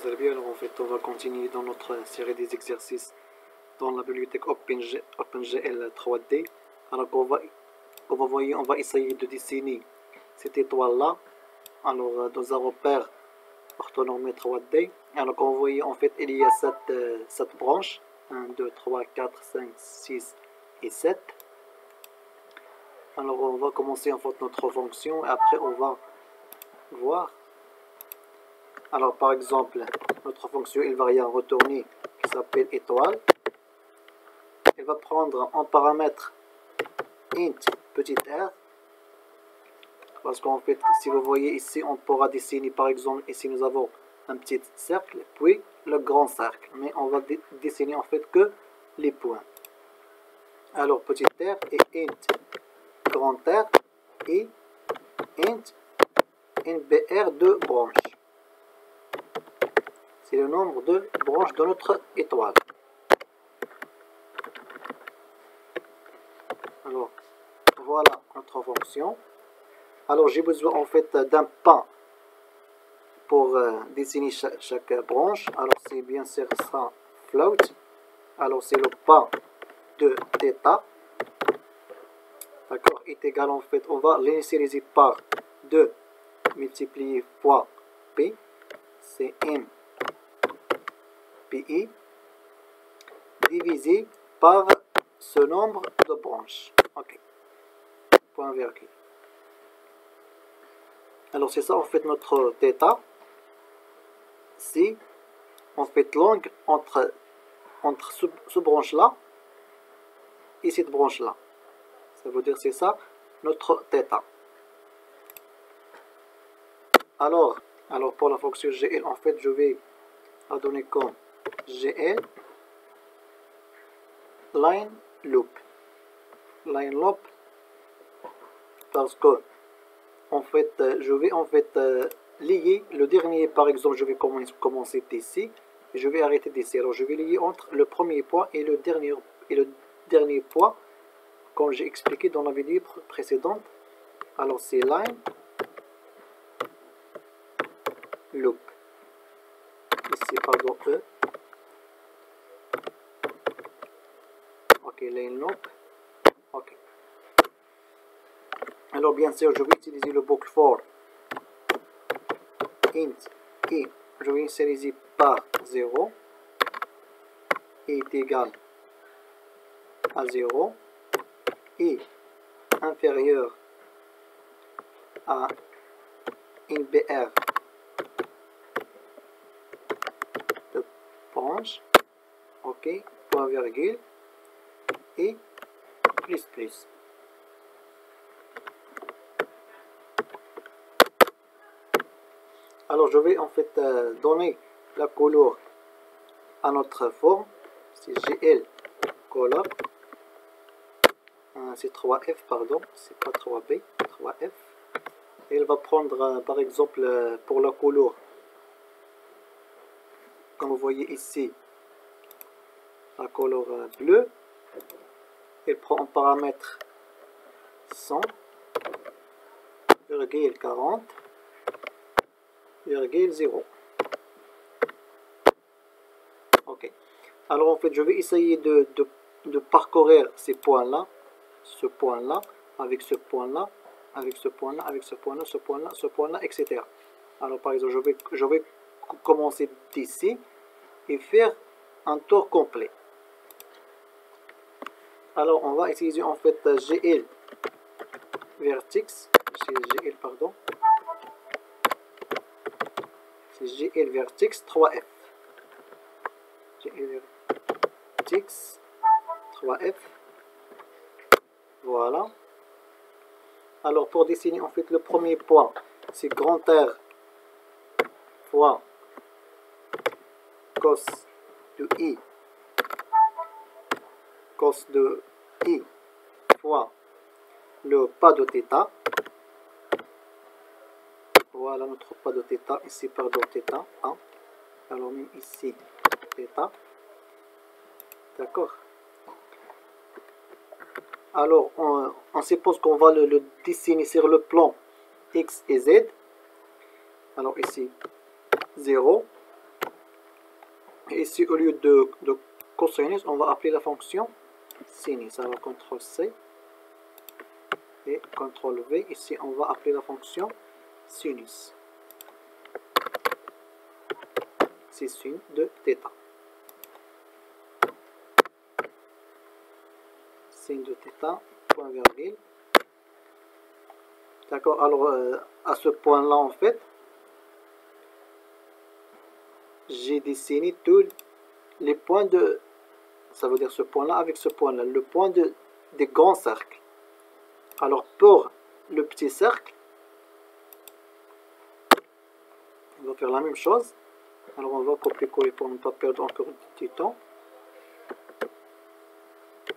vous allez bien. Alors en fait on va continuer dans notre série des exercices dans la bibliothèque OpenGL 3D. Alors on va essayer de dessiner cette étoile là. Alors dans un repère orthonormé 3D. Alors comme vous voyez en fait il y a 7 branches, 1, 2, 3, 4, 5, 6 et 7. Alors on va commencer en fait notre fonction et après on va voir. Alors par exemple, notre fonction il va rien retourner qui s'appelle étoile. Elle va prendre en paramètre int petit r, parce qu'en fait si vous voyez ici on pourra dessiner par exemple ici nous avons un petit cercle puis le grand cercle, mais on va dessiner en fait que les points. Alors petit r et int grand R et int nbr de branches. C'est le nombre de branches de notre étoile. Alors, voilà notre fonction. Alors, j'ai besoin en fait d'un pain pour dessiner chaque branche. Alors, c'est bien sûr ça float. Alors, c'est le pain de θ. D'accord, est égal en fait, on va l'initialiser par 2 multiplié fois P. C'est M PI divisé par ce nombre de branches. Ok. Point virgule. Alors c'est ça en fait notre θ. C'est en fait l'angle entre ce branche là et cette branche là. Ça veut dire c'est ça notre θ. Alors pour la fonction GL en fait je vais la donner comme GL line loop parce que en fait je vais en fait lier le dernier, par exemple je vais commencer d'ici et je vais arrêter d'ici. Alors je vais lier entre le premier point et le dernier point comme j'ai expliqué dans la vidéo précédente. Alors c'est line loop ici, pardon, E. Ok, line loop. Ok. Alors bien sûr je vais utiliser le boucle for int et je vais initialiser par 0 est égal à 0 et inférieur à nbr de branche. Ok, point virgule et plus. Alors je vais en fait donner la couleur à notre forme. C'est GL color. C'est 3F, pardon, c'est pas 3B, 3F. Et elle va prendre par exemple pour la couleur, comme vous voyez ici, la couleur bleue. Elle prend en paramètre 100,40,0. Ok. Alors en fait, je vais essayer de parcourir ces points-là, ce point-là, avec ce point-là, avec ce point-là, avec ce point-là, ce point-là, ce point-là, etc. Alors par exemple, je vais commencer d'ici et faire un tour complet. Alors on va utiliser en fait GL vertex, GL pardon, c'est GL vertex 3F. GL vertex 3F. Voilà. Alors pour dessiner en fait le premier point, c'est grand R fois cos de I fois le pas de θ. Voilà notre pas de θ ici, pardon, θ. Hein. Alors même ici θ. D'accord. Alors on suppose qu'on va le dessiner sur le plan X et Z. Alors ici 0, Et ici, au lieu de cosinus, on va appeler la fonction sinus. Alors, CTRL-C et CTRL-V. Ici, on va appeler la fonction sinus. C'est sin de θ. Sin de θ, point virgule. D'accord, alors à ce point-là, en fait, j'ai dessiné tous les points de, ça veut dire ce point-là avec ce point-là, le point des grands cercles. Alors pour le petit cercle, on va faire la même chose. Alors on va copier-coller pour ne pas perdre encore du temps.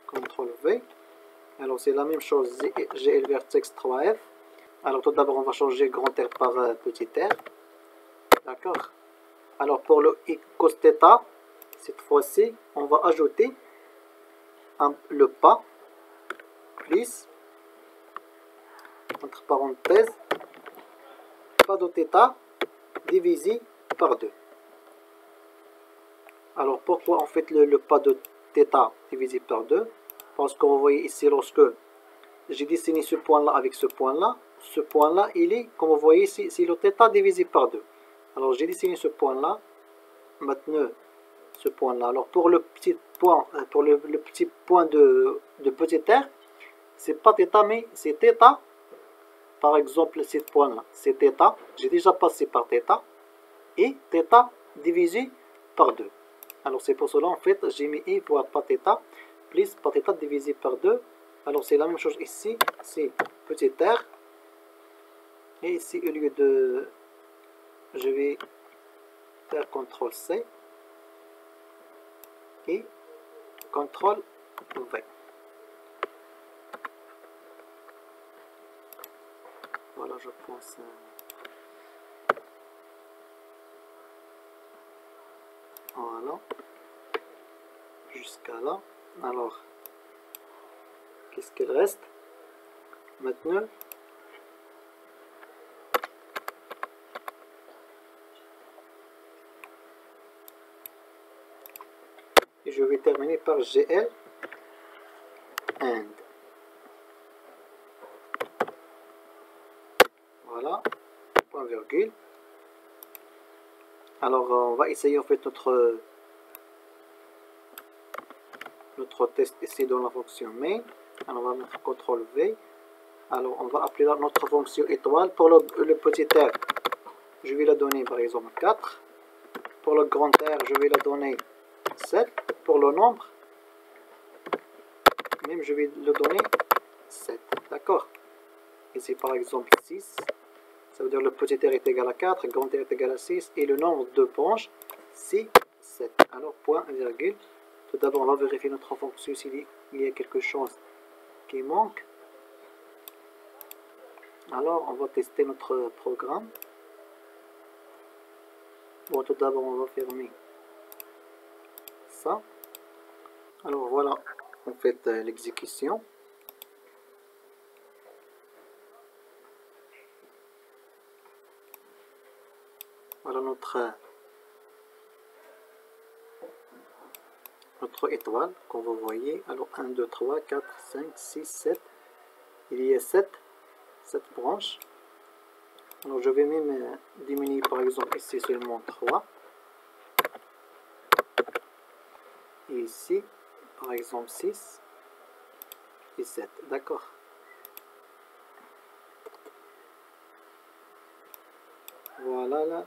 CTRL V. Alors c'est la même chose, j'ai le vertex 3F. Alors tout d'abord on va changer grand R par petit r. D'accord. Alors pour le I cos θ, cette fois-ci, on va ajouter le pas plus, entre parenthèses, pas de θ divisé par 2. Alors pourquoi on fait le pas de θ divisé par 2? Parce qu'on vous voyez ici, lorsque j'ai dessiné ce point-là avec ce point-là, il est, comme vous voyez ici, c'est le θ divisé par 2. Alors j'ai dessiné ce point-là, maintenant ce point-là. Alors pour le petit point, le petit point de petit r, c'est pas θ, mais c'est θ. Par exemple, ce point-là, c'est θ. J'ai déjà passé par θ. Et θ divisé par 2. Alors c'est pour cela, en fait, j'ai mis I fois pas θ plus pas θ divisé par 2. Alors c'est la même chose ici, c'est petit r. Et ici, au lieu de... Je vais faire CTRL-C et CTRL-V. Voilà, je pense... Voilà. Jusqu'à là. Alors, qu'est-ce qu'il reste? Maintenant, et je vais terminer par GL AND. Voilà, point virgule. Alors, on va essayer en fait notre test ici dans la fonction main. Alors, on va mettre CTRL V. Alors, on va appeler notre fonction étoile. Pour le petit r, je vais la donner par exemple 4. Pour le grand R, je vais la donner 7. Pour le nombre, même je vais le donner 7. D'accord? Ici par exemple 6. Ça veut dire le petit r est égal à 4, grand R est égal à 6. Et le nombre de branches, c'est 7. Alors, point, virgule. Tout d'abord, on va vérifier notre fonction s'il y a quelque chose qui manque. Alors, on va tester notre programme. Bon, tout d'abord, on va fermer ça. Alors, voilà, on fait l'exécution. Voilà notre étoile, comme vous voyez. Alors, 1, 2, 3, 4, 5, 6, 7. Il y a 7 branches. Alors, je vais même diminuer, par exemple, ici seulement 3. Et ici, par exemple, 6 et 7. D'accord. Voilà là,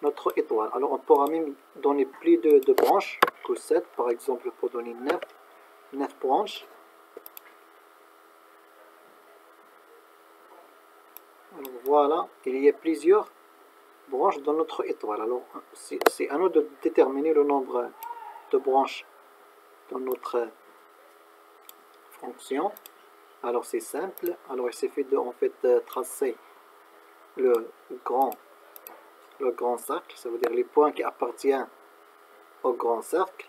notre étoile. Alors, on pourra même donner plus de branches que 7. Par exemple, pour donner 9 branches. Alors, voilà, il y a plusieurs branches dans notre étoile. Alors, c'est à nous de déterminer le nombre de branches dans notre fonction. Alors, c'est simple. Alors, il suffit de en fait tracer le grand cercle, ça veut dire les points qui appartiennent au grand cercle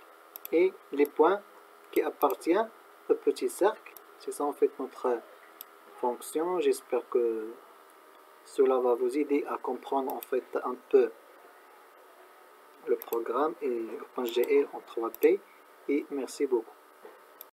et les points qui appartiennent au petit cercle. C'est ça en fait notre fonction. J'espère que cela va vous aider à comprendre en fait un peu le programme et OpenGL en 3D et merci beaucoup.